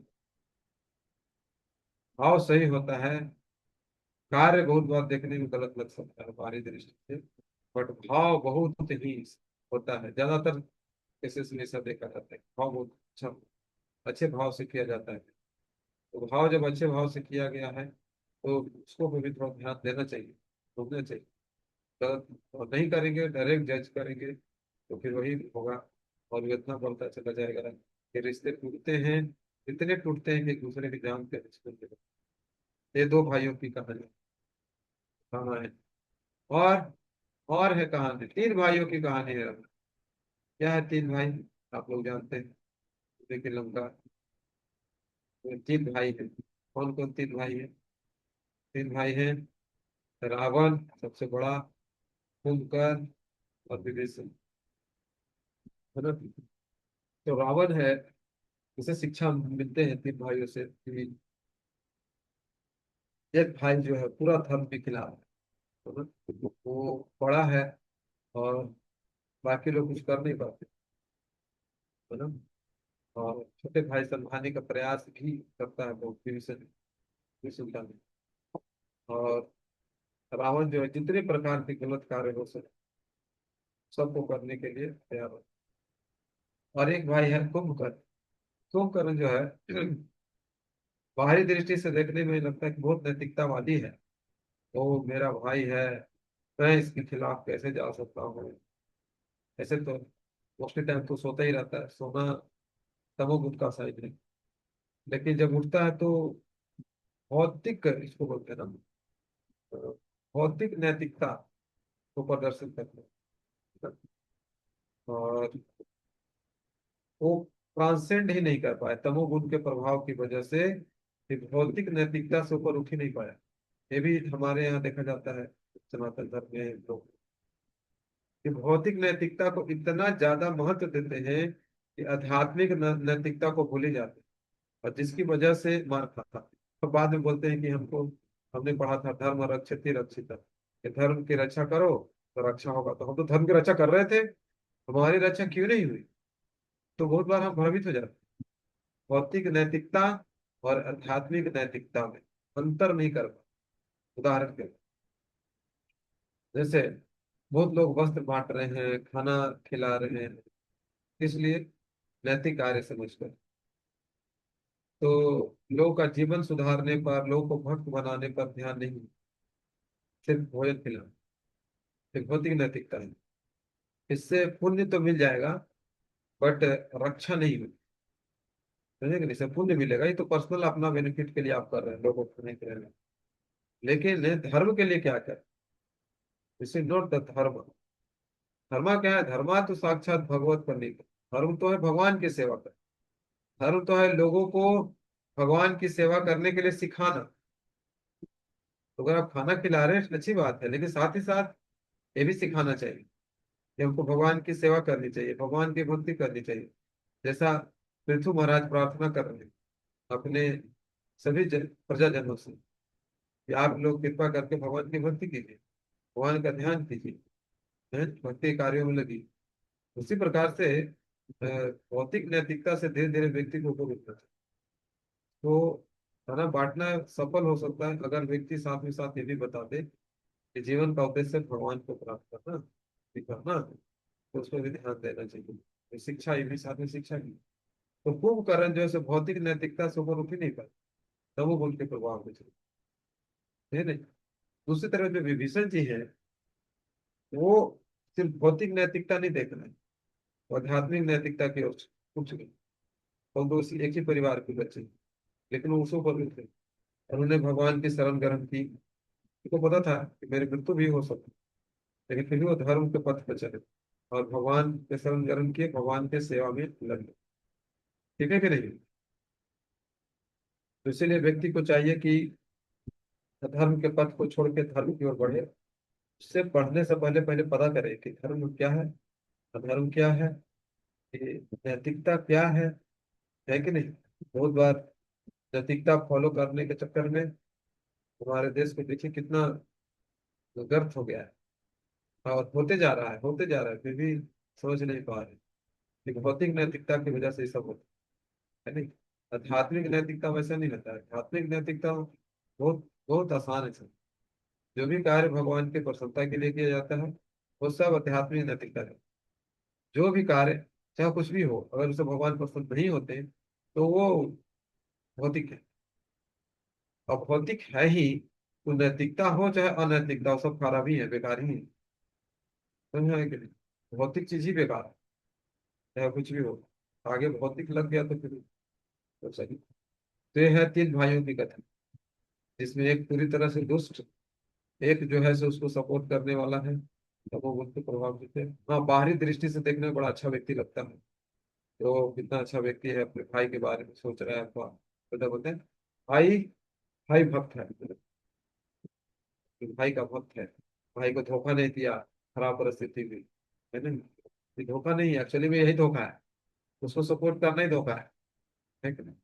भाव सही होता है, कार्य बहुत बार देखने में गलत लग सकता है हमारी दृष्टि से, बट भाव बहुत ही होता है। ज्यादातर केसेस में ऐसा देखा जाता है, भाव बहुत अच्छा, अच्छे भाव से किया जाता है। तो भाव जब अच्छे भाव से किया गया है तो उसको भी थोड़ा ध्यान देना चाहिए, रोकना चाहिए। गलत और नहीं करेंगे, डायरेक्ट जज करेंगे तो फिर वही होगा। और ये इतना बढ़ता चला जाएगा कि रिश्ते टूटते हैं, इतने टूटते हैं कि एक दूसरे की जान के रिश्ते होते हैं। ये दो भाइयों की कहानी, कहानी है। और और है कहानी, तीन भाइयों की कहानी है। क्या है तीन भाई, आप लोग जानते हैं। देखिए लंका में तीन भाई हैं। कौन कौन तीन भाई है? तीन भाई हैं, रावण सबसे बड़ा, कुंभकर्ण और विभीषण, है ना। तो रावण है, इसे शिक्षा मिलते हैं तीन भाइयों से कि एक भाई जो है पूरा धर्म के खिलाफ है ना, वो बड़ा है और बाकी लोग कुछ कर नहीं पाते, है ना। और छोटे भाई समझाने का प्रयास भी करता है बहुत, विभीषण भी सुनता नहीं। और रावण जो है जितने प्रकार के गलत कार्य हो सके सबको करने के लिए तैयार हो। और एक भाई है कुंभकर्ण। कुंभकर्ण जो है बाहरी दृष्टि से देखने में लगता है कि बहुत नैतिकतावादी है। वो मेरा भाई है, मैं इसके खिलाफ कैसे जा सकता हूँ। ऐसे तो मोस्टली टाइम तो सोता ही रहता है, सोना तमोगुण का साइन है। लेकिन जब उठता है तो भौतिक, इसको बोलते हैं ना, भौतिक नैतिकता को प्रदर्शित करते हैं। और वो ट्रांसेंड ही नहीं कर पाया तमोगुण के प्रभाव की वजह से, कि भौतिक नैतिकता से ऊपर उठ ही नहीं पाया। ये भी हमारे यहाँ देखा जाता है सनातन धर्म में लोग कि भौतिक नैतिकता को इतना ज्यादा महत्व देते हैं कि आध्यात्मिक नैतिकता को भूल ही जाते हैं, और जिसकी वजह से मार खाता। तो बाद में बोलते हैं कि हमको, हमने पढ़ा था धर्म रक्षति रक्षिता, कि धर्म की रक्षा करो तो रक्षा होगा। तो हम तो धर्म की रक्षा कर रहे थे, हमारी रक्षा क्यों नहीं हुई? तो बहुत बार हम भ्रमित हो जाते हैं। भौतिक नैतिकता और आध्यात्मिक नैतिकता में अंतर नहीं कर पाते। उदाहरण के लिए, जैसे बहुत लोग वस्त्र बांट रहे हैं, खाना खिला रहे हैं, इसलिए नैतिक कार्य समझकर। तो लोगों का जीवन सुधारने पर, लोगों को भक्त बनाने पर ध्यान नहीं, सिर्फ भोजन खिलाना एक भौतिक नैतिकता है। इससे पुण्य तो मिल जाएगा बट रक्षा नहीं मिली, समझे कि नहीं? इससे पुण्य मिलेगा, ये तो पर्सनल अपना बेनिफिट के लिए आप कर रहे हैं, लोगों को नहीं कर रहे हैं। लेकिन धर्म के लिए क्या कर, दिस इज नॉट द धर्म। धर्मा क्या है? धर्मा तो साक्षात भगवत करने का। धर्म तो है भगवान की सेवा कर, धर्म तो है लोगों को भगवान की सेवा करने के लिए सिखाना। तो अगर आप खाना खिला रहे हैं अच्छी बात है, लेकिन साथ ही साथ ये भी सिखाना चाहिए कि हमको भगवान की सेवा करनी चाहिए, भगवान की भक्ति करनी चाहिए। जैसा पृथु महाराज प्रार्थना कर रहे हैं अपने सभी प्रजाजनों से कि आप लोग कृपा करके भगवान की भक्ति कीजिए, भगवान का ध्यान कीजिए, हैं, भक्ति कार्यों में लगी। उसी प्रकार से भौतिक नैतिकता से धीरे धीरे व्यक्ति को ऊपर उठना चाहिए। तो खाना बांटना सफल हो सकता है अगर व्यक्ति साथ में साथ ये भी बता दे कि जीवन का उद्देश्य भगवान को प्राप्त करना, भी करना, तो उस पर भी ध्यान देना चाहिए। तो शिक्षा ये भी साथ में शिक्षा की। तो कुंभकर्ण जो है सो भौतिक नैतिकता से ऊपर उठ ही नहीं पाए, तमोगुण के प्रभाव में चले, है नहीं। दूसरी तरफ जो विभीषण जी है, वो सिर्फ भौतिक नैतिकता नहीं देख रहे हैं, वो आध्यात्मिक नैतिकता की ओर कुछ नहीं। और दो एक ही परिवार के बच्चे, लेकिन वो उसों पर उठे और उन्हें भगवान की शरण ग्रहण की। उनको पता था कि मेरी मृत्यु भी हो सकती, लेकिन फिर भी वो धर्म के पथ पर चले और भगवान के शरण ग्रहण किए, भगवान के सेवा में लगे। ठीक है कि नहीं। तो इसीलिए व्यक्ति को चाहिए कि धर्म के पथ को छोड़ के धर्म की ओर बढ़े। उससे बढ़ने से पहले पहले पता करे कि धर्म क्या है, अधर्म क्या है, ये नैतिकता क्या है कि नहीं। बहुत बार नैतिकता फॉलो करने के चक्कर में हमारे देश को देखिए कितना गर्क हो गया है, और होते जा रहा है, होते जा रहा है, फिर भी समझ नहीं पा रहे कि भौतिक नैतिकता की वजह से ये सब होता है नहीं। आध्यात्मिक नैतिकता वैसा नहीं रहता है। आध्यात्मिक नैतिकता बहुत बहुत आसान है सर। जो भी कार्य भगवान की प्रसन्नता के लिए किया जाता है वो सब आध्यात्मिक नैतिकता है। जो भी कार्य चाहे कुछ भी हो, अगर उसे भगवान पसंद नहीं होते तो वो भौतिक है। और भौतिक है ही, तो नैतिकता हो चाहे अनैतिकता हो, सब खराब ही है, बेकार ही है। समझ में कि नहीं। भौतिक चीज ही बेकार है, चाहे कुछ भी हो। आगे भौतिक लग गया तो फिर तो सही। तो ये है तीन भाइयों की कथा, जिसमें एक पूरी तरह से दुष्ट, एक जो है सो उसको सपोर्ट करने वाला है, तो वो उनको प्रभावित है। हाँ, बाहरी दृष्टि से देखने में बड़ा अच्छा व्यक्ति लगता है, तो कितना अच्छा व्यक्ति है, अपने भाई के बारे में सोच रहा है, तो बोलते हैं भाई, भाई भक्त है, भाई का भक्त है, भाई को धोखा नहीं दिया खराब परिस्थिति में, है ना। ये धोखा नहीं है, एक्चुअली में यही धोखा है, उसको सपोर्ट करना ही धोखा है कि नहीं।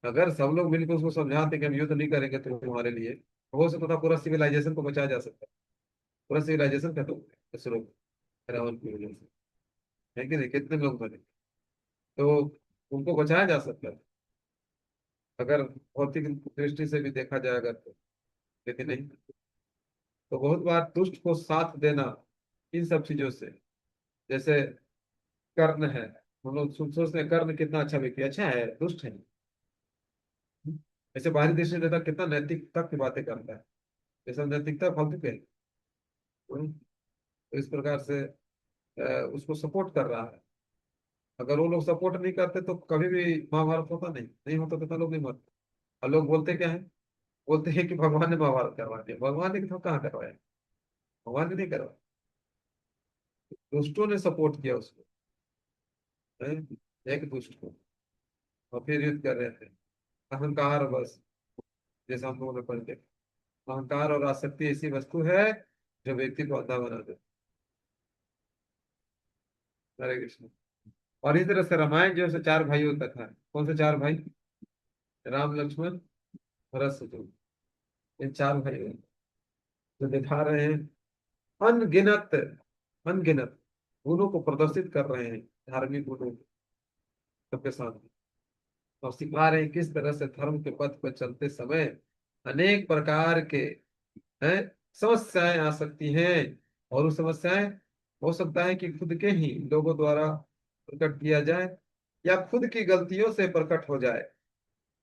अगर सब लोग मिलकर उसको समझाते कि हम युद्ध नहीं करेंगे तो तुम्हारे लिए, हो सकता था पूरा सिविलाइजेशन को बचाया जा सकता है। पूरा सिविलाइजेशन खत्म हो गया इस लोग रावण की वजह से, है कि नहीं। कितने लोग बने, तो उनको बचाया जा सकता है अगर भौतिक दृष्टि से भी देखा जाए अगर तो, लेकिन नहीं। तो बहुत बार दुष्ट को साथ देना इन सब चीजों से, जैसे कर्ण है, हम लोग सोचते हैं कर्ण कितना अच्छा व्यक्ति, अच्छा है, दुष्ट है। ऐसे बाहरी दृष्टि से देखा कितना नैतिकता की बातें करता है, ऐसा नैतिकता फालतू के। तो इस प्रकार से उसको सपोर्ट कर रहा है। अगर वो लोग सपोर्ट नहीं करते तो कभी भी महाभारत होता नहीं, नहीं होता तो इतना लोग नहीं मरते। और लोग बोलते क्या है, बोलते हैं कि भगवान ने महाभारत करवा दिया। भगवान ने तो कहाँ करवाया, भगवान ने नहीं करवाया, दुष्टों ने सपोर्ट किया उसको, हैं? एक दुष्ट को, और फिर युद्ध कर रहे थे। अहंकार बस, जैसा हम लोगों ने पढ़ते, अहंकार और आसक्ति ऐसी वस्तु है जो व्यक्ति को अंधा बना दे। हरे कृष्ण। और इस तरह से रामायण जो है सो चार भाइयों का था। कौन से चार भाई, राम लक्ष्मण भरत शत्रुघ्न, इन चार भाइयों जो दिखा रहे हैं अनगिनत, अनगिनत गुणों को प्रदर्शित कर रहे हैं, धार्मिक गुणों को सबके सामने। और सिखा रहे हैं किस तरह से धर्म के पथ पर चलते समय अनेक प्रकार के हैं समस्याएं आ सकती हैं। और वो समस्याएं हो सकता है कि खुद के ही लोगों द्वारा प्रकट किया जाए, या खुद की गलतियों से प्रकट हो जाए,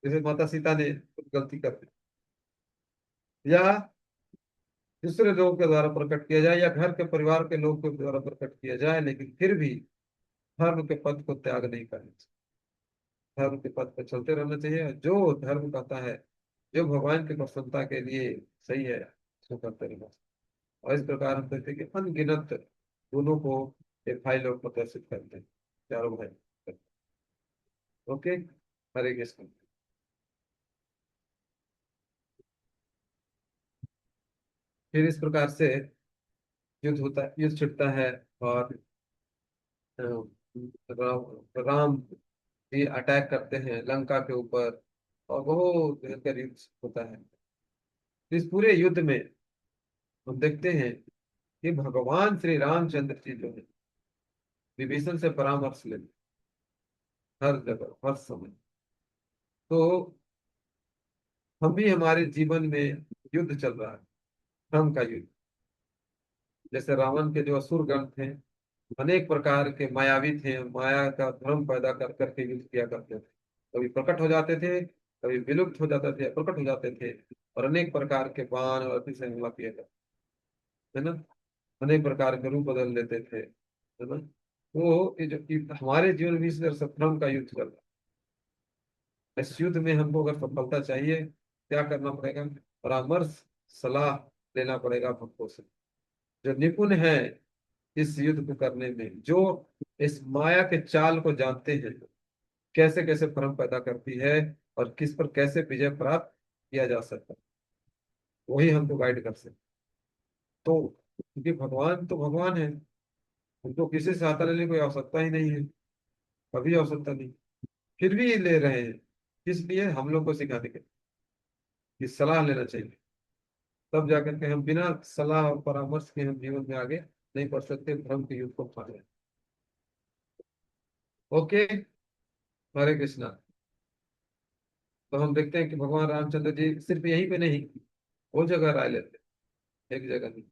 जैसे माता सीता ने खुद गलती कर दी, या दूसरे लोगों के द्वारा प्रकट किया जाए, या घर के परिवार के लोग के द्वारा प्रकट किया जाए, लेकिन फिर भी धर्म के पथ को त्याग नहीं करना चाहिए। धर्म के पथ पर चलते रहना चाहिए। जो धर्म कहता है, जो भगवान की प्रसन्नता के लिए सही है, उसको करते रहना चाहिए। और इस प्रकार हम देखते हैं कि अनगिनत गुणों को ये भाई लोग प्रदर्शित करते हैं, चारों भाई। ओके, हरे कृष्ण। फिर इस प्रकार से युद्ध होता है, युद्ध छिड़ता है, और राम राम ये अटैक करते हैं लंका के ऊपर, और बहुत भयंकर युद्ध होता है। इस पूरे युद्ध में हम देखते हैं कि भगवान श्री रामचंद्र जी जो है विभीषण से परामर्श लेते हर जगह हर समय। तो हम भी, हमारे जीवन में युद्ध चल रहा है, धर्म का युद्ध। जैसे रावण के जो असुर गण थे, अनेक प्रकार के मायावी थे, माया का भ्रम पैदा कर करके युद्ध किया करते थे। कभी प्रकट हो जाते थे, कभी विलुप्त हो जाते थे, प्रकट हो जाते थे, और अनेक प्रकार के बाण और अति से हमला किया करते, है ना। अनेक प्रकार के रूप बदल लेते थे, है ना। तो ये जो कि हमारे जीवन में इस तरह से भ्रम का युद्ध चल रहा है। इस युद्ध में हमको अगर सफलता चाहिए, क्या करना पड़ेगा? परामर्श, सलाह लेना पड़ेगा भक्तों से, जो निपुण है इस युद्ध को करने में, जो इस माया के चाल को जानते हैं, कैसे कैसे भ्रम पैदा करती है और किस पर कैसे विजय प्राप्त किया जा सकता है, वही हमको गाइड कर सकते। तो क्योंकि भगवान तो भगवान है, उनको किसी से सहायता लेने की कोई आवश्यकता ही नहीं है, कभी आवश्यकता नहीं, फिर भी ले रहे हैं। इसलिए हम लोग को सिखाने के कि सलाह लेना चाहिए, तब जाकर के हम बिना सलाह और परामर्श के हम जीवन में आगे नहीं बढ़ सकते, भ्रम के युद्ध को पा रहे हैं। ओके। हरे कृष्णा। तो हम देखते हैं कि भगवान रामचंद्र जी सिर्फ यहीं पे नहीं, वो जगह राय लेते हैं, एक जगह नहीं,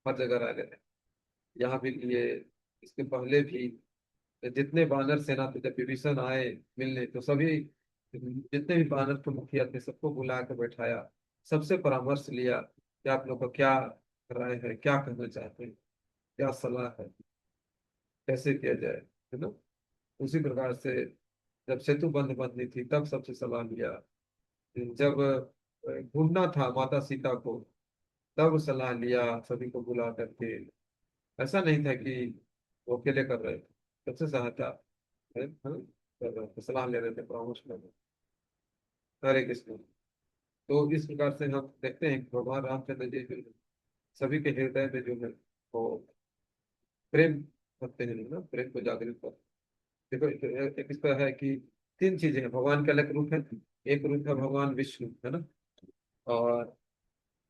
हर जगह राय लेते हैं। यहाँ भी लिए, इसके पहले भी जितने बानर सेना थे, जब विभीषण आए मिलने, तो सभी जितने भी बानर के मुखिया थे सबको बुला के बैठाया, सबसे परामर्श लिया कि आप लोग का क्या राय है, क्या करना चाहते हैं, क्या सलाह है, कैसे किया जाए, है ना। उसी प्रकार से जब सेतु बंध बननी थी तब सबसे सलाह लिया, जब ढूंढना था माता सीता को तब सलाह लिया सभी को बुला करके। ऐसा नहीं था कि वो अकेले कर रहे थे, सबसे सहायता कर रहे थे, सलाह ले रहे थे, परामर्श कर रहे थे। हरे कृष्ण। तो इस प्रकार से हम देखते हैं कि भगवान रामचंद्र जी जो है, सभी के हृदय में जो है वो प्रेम रखते हैं ना, प्रेम को जागृत कर। देखो एक इस पर है कि तीन चीजें हैं, भगवान के अलग रूप है। एक रूप है भगवान विष्णु, है ना, और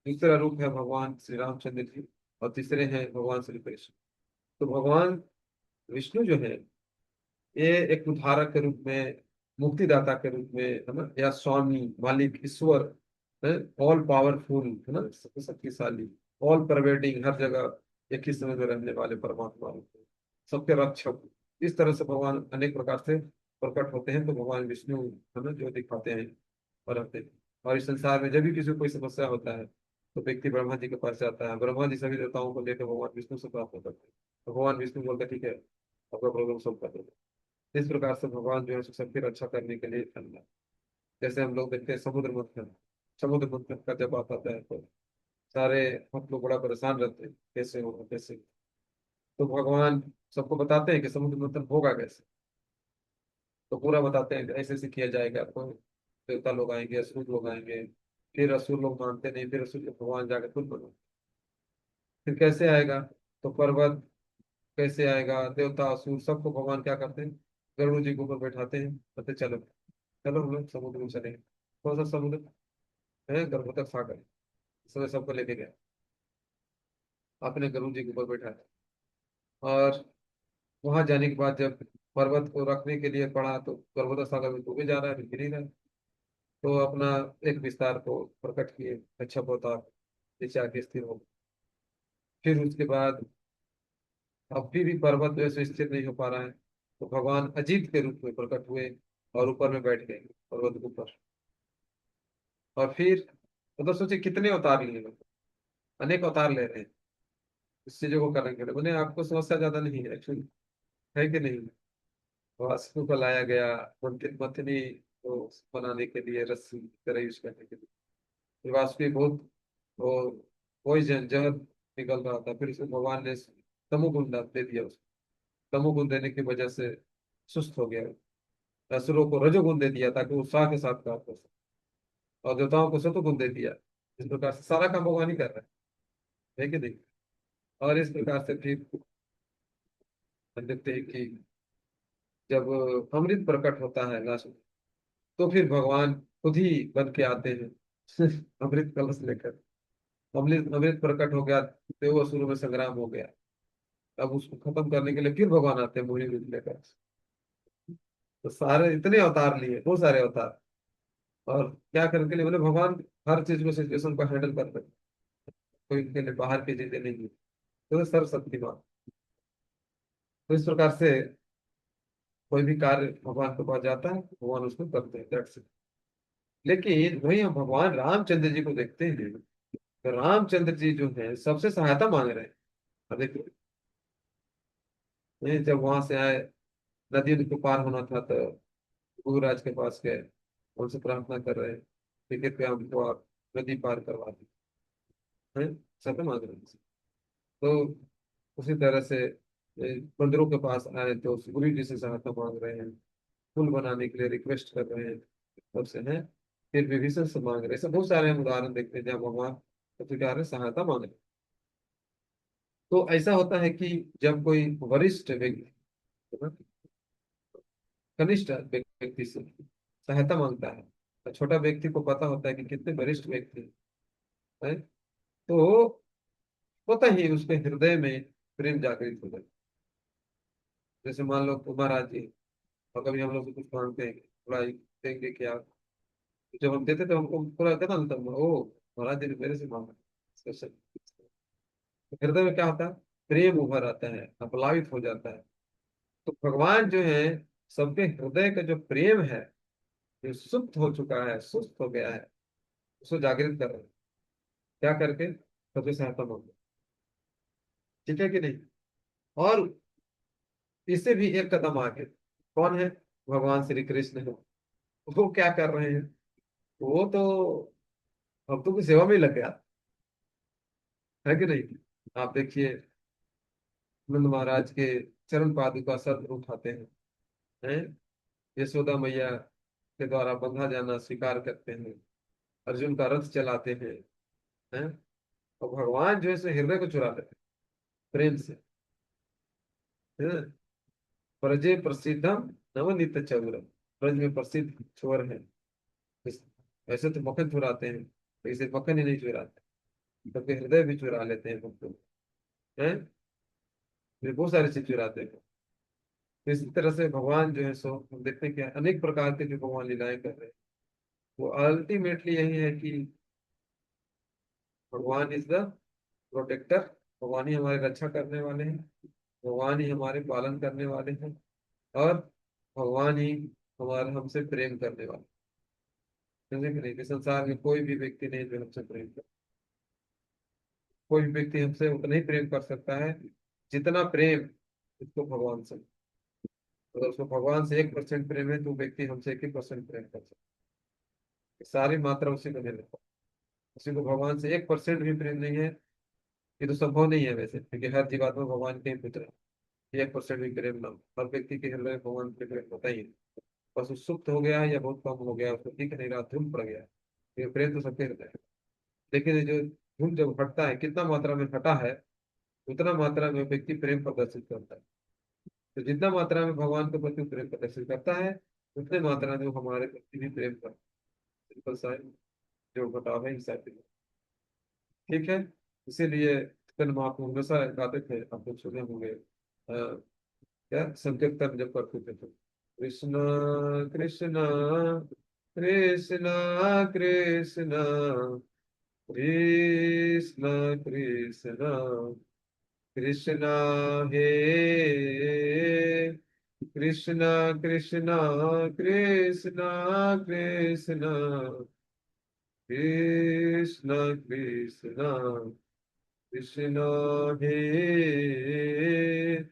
दूसरा रूप है भगवान श्री रामचंद्र जी, और तीसरे हैं भगवान श्री कृष्ण। तो भगवान विष्णु जो है, ये एक उद्धारक के रूप में, मुक्तिदाता के रूप में, है ना, या स्वामी, मालिक, ईश्वर, है, ऑल पावरफुल, है ना, शक्तिशाली, ऑल परवेडिंग, हर जगह एक ही समय में रहने वाले परमात्मा, सबके रक्षक। इस तरह से भगवान अनेक प्रकार से प्रकट होते हैं। तो भगवान विष्णु, है ना, जो दिखाते हैं और रहते हैं। और इस संसार में जब भी किसी को कोई समस्या होता है तो व्यक्ति ब्रह्मा जी के पास जाता है, ब्रह्मा जी सभी देवताओं को लेकर भगवान विष्णु से प्राप्त करते हैं। तो भगवान विष्णु बोलते हैं, ठीक है, आपका प्रॉब्लम सॉल्व कर दो। इस प्रकार से भगवान जो है सबकी रक्षा करने के लिए चल रहा है। जैसे हम लोग देखते हैं समुद्र मंथन, समुद्र मंथन का जब बात आता है तो सारे हम लोग बड़ा परेशान रहते हैं, कैसे होगा कैसे। तो भगवान सबको बताते हैं कि समुद्र मंथन होगा कैसे। तो पूरा बताते हैं कि ऐसे ऐसे किया जाएगा, तो देवता लोग आएंगे, असुर लोग आएंगे, फिर असुर लोग मानते नहीं, फिर असुर को भगवान जाकर खुद बनो। फिर कैसे आएगा? तो पर्वत कैसे आएगा, देवता असुर सबको भगवान क्या करते हैं, गरुड़ जी के ऊपर बैठाते हैं, कहते चलो, चलो हम लोग समुद्र में चलेंगे। कौन सा समुद्र? है गर्भोदक सागर। इस समय सबको लेके गया, अपने गरुड़ जी के ऊपर बैठाया। और वहां जाने के बाद जब पर्वत को रखने के लिए पड़ा तो गर्भोदक सागर में डूबे जा रहा है, फिर गिर ही रहा है। तो अपना एक विस्तार को प्रकट किए, अच्छा होता नीचे आके स्थिर हो। फिर उसके बाद अब भी पर्वत जो है सो स्थिर नहीं हो पा रहा है, तो भगवान अजीत के रूप में प्रकट हुए और ऊपर में बैठ गए पर्वत के ऊपर। और फिर मतलब सोचे कितने अवतार लिए लोग, अनेक अवतार ले रहे हैं इस चीजों को करने के लिए। मैंने आपको समस्या ज्यादा नहीं है एक्चुअली, है कि नहीं। वास्तु को लाया गया, मथनी को बनाने के लिए, रस्सी की तरह यूज करने के लिए। फिर वास्तु बहुत वो पॉइजन जहर निकल रहा था, फिर उसको भगवान ने तमोगुण दे दिया उसको। तमोगुण देने की वजह से सुस्त हो गया। असुरों को रजोगुण दे दिया ताकि वो उत्साह के साथ काम कर सके, और देवताओं को सतोगुण दे दिया। इस प्रकार से सारा काम भगवान ही कर रहा है कि नहीं। और इस प्रकार से फिर हम देखते हैं कि जब अमृत प्रकट होता है लास्ट में, तो फिर भगवान खुद ही बन के आते हैं अमृत कलश लेकर। अमृत अमृत प्रकट हो गया, देव में संग्राम हो गया। अब उसको खत्म करने के लिए फिर भगवान आते हैं मोहिनी रूप लेकर। तो सारे इतने अवतार लिए, बहुत सारे अवतार। और क्या करने के लिए, बोले भगवान हर चीज को, सिचुएशन को हैंडल कर रहे हैं। कोई इनके लिए बाहर की चीजें नहीं है। तो सर्वशक्तिमान। तो इस प्रकार से कोई भी कार्य भगवान के पास जाता है, भगवान उसको करते हैं, that's it। लेकिन वही हम भगवान रामचंद्र जी को देखते हैं, तो रामचंद्र जी जो है सबसे सहायता मांग रहे हैं। अब देखो, ये जब वहां से आए, नदी को पार होना था, तो गुरुराज के पास गए, उनसे प्रार्थना कर रहे हैं कि कृपया हमको आप नदी पार करवा दें, हैं? सत्य मांग रहे हैं। तो उसी तरह से बंदरों के पास आए तो गुरु जी से सहायता मांग रहे हैं, पुल बनाने के लिए रिक्वेस्ट कर रहे हैं, तब से हैं। फिर विभीषण से मांग रहे हैं। ऐसे बहुत सारे हम उदाहरण देखते हैं जहाँ भगवान सबसे क्या रहे, सहायता मांग रहे हैं। तो ऐसा होता है कि जब कोई वरिष्ठ व्यक्ति, है ना, कनिष्ठ व्यक्ति से सहायता मांगता है, तो छोटा व्यक्ति को पता होता है कि कितने वरिष्ठ व्यक्ति है, तो होता ही उसके हृदय में प्रेम जागृत हो जाता है। जैसे मान लो महाराज जी, और कभी हम लोग से कुछ मांगते हैं, थोड़ा देंगे क्या, जब हम देते तो हमको पूरा कहता ना, तब ओ महाराज जी ने मेरे से मांगा स्पेशल। तो हृदय में क्या होता है, प्रेम उभर आता है, अपलावित हो जाता है। तो भगवान जो है, सबके हृदय का जो प्रेम है, जो सुप्त हो चुका है, सुस्त हो गया है, उसको जागृत कर रहे हैं। क्या करके, सबसे सहायता मांगो। ठीक है कि नहीं। और इससे भी एक कदम आगे कौन है, भगवान श्री कृष्ण है। वो क्या कर रहे हैं, वो तो भक्तों की सेवा में ही लग गया, है कि नहीं। आप देखिए, नंद महाराज के चरण पादुका सर उठाते हैं, यशोदा मैया के द्वारा बंधा जाना स्वीकार करते हैं, अर्जुन का रथ चलाते हैं। और भगवान जो है सो हृदय को चुरा लेते हैं प्रेम से, हैं? प्रजे प्रसिद्धम नवनीत चौरम। ब्रज में प्रसिद्ध चोर है। इस- वैसे तो मक्खन चुराते हैं, तो इसे मक्खन ही नहीं चुराते, सबके हृदय भी चुरा लेते हैं भक्तों, हैं। ये बहुत सारी चीज चुराते हैं। तो इसी तरह से भगवान जो है सो हम देखते हैं कि अनेक प्रकार के जो भगवान लीलाएं कर रहे हैं, वो अल्टीमेटली यही है कि भगवान इज द प्रोटेक्टर। भगवान ही हमारी रक्षा करने वाले हैं, भगवान ही हमारे पालन करने वाले हैं, और भगवान ही हमारे हमसे प्रेम करने वाले। समझे कि नहीं, कि संसार में कोई भी व्यक्ति नहीं जो हमसे प्रेम कर, कोई भी व्यक्ति हमसे उतना ही प्रेम कर सकता है जितना प्रेम उसको भगवान से। अगर उसको भगवान से 1% प्रेम है, तो व्यक्ति हमसे 1% प्रेम कर सकता है। सारी मात्रा उसी को दे देता है। उसी को भगवान से 1% भी प्रेम नहीं है, ये तो संभव नहीं है वैसे, क्योंकि हर जीवात्मा भगवान के ही पुत्र है। 1% भी प्रेम ना हो, हर व्यक्ति के हृदय में भगवान के प्रेम होता ही है। बस वो सुप्त हो गया है या बहुत कम हो गया, उसको दिख नहीं रहा, धुंध पड़ गया है। ये प्रेम तो सबके हृदय है। लेकिन ये जो धुंध जब हटता है, कितना मात्रा में हटा है, उतना मात्रा में व्यक्ति प्रेम प्रदर्शित करता है। तो जितना मात्रा में भगवान के प्रति प्रेम प्रदर्शित करता है, उतने मात्रा में वो हमारे प्रति भी प्रेम करता है। सिंपल सा है, जो घटाव है हिसाब से। ठीक है। इसीलिए चिकन महाप्रभु हमेशा गाते थे, आप लोग सुने होंगे, क्या संकीर्तन जब करते थे तो, कृष्ण कृष्ण कृष्ण कृष्ण कृष्ण कृष्ण कृष्ण हे कृष्ण कृष्ण कृष्ण कृष्ण कृष्ण कृष्ण कृष्ण हे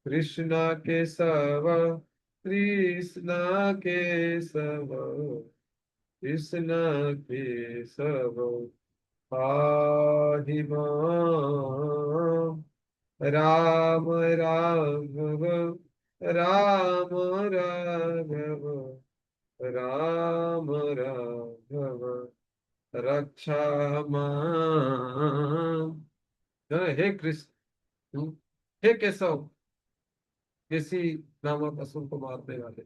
कृष्ण केशव कृष्ण केशव कृष्ण केशव पाहि मां राम राघव राम राघव राम राघव रक्षा मां। हे कृष्ण, हे केशव, किसी नामक असुर को मारने वाले,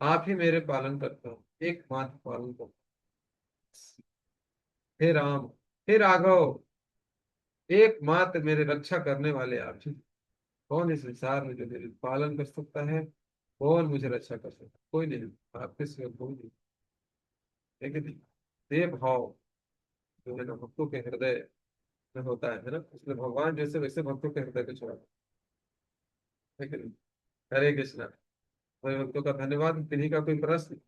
आप ही मेरे पालन करता हूँ, एकमात्र पालन करता हूँ। हे राम, हे राघव, एकमात्र मेरे रक्षा करने वाले आप ही। कौन इस संसार में जो मेरे पालन कर सकता है, कौन मुझे रक्षा कर सकता है? कोई नहीं, आपके सिवा कोई नहीं। लेकिन देव भाव जो है ना भक्तों के हृदय में होता है ना, उसमें भगवान जैसे वैसे भक्तों के हृदय को छुड़ा, लेकिन हरे कृष्णा। भाई भक्तों का धन्यवाद। किन्हीं का कोई प्रश्न?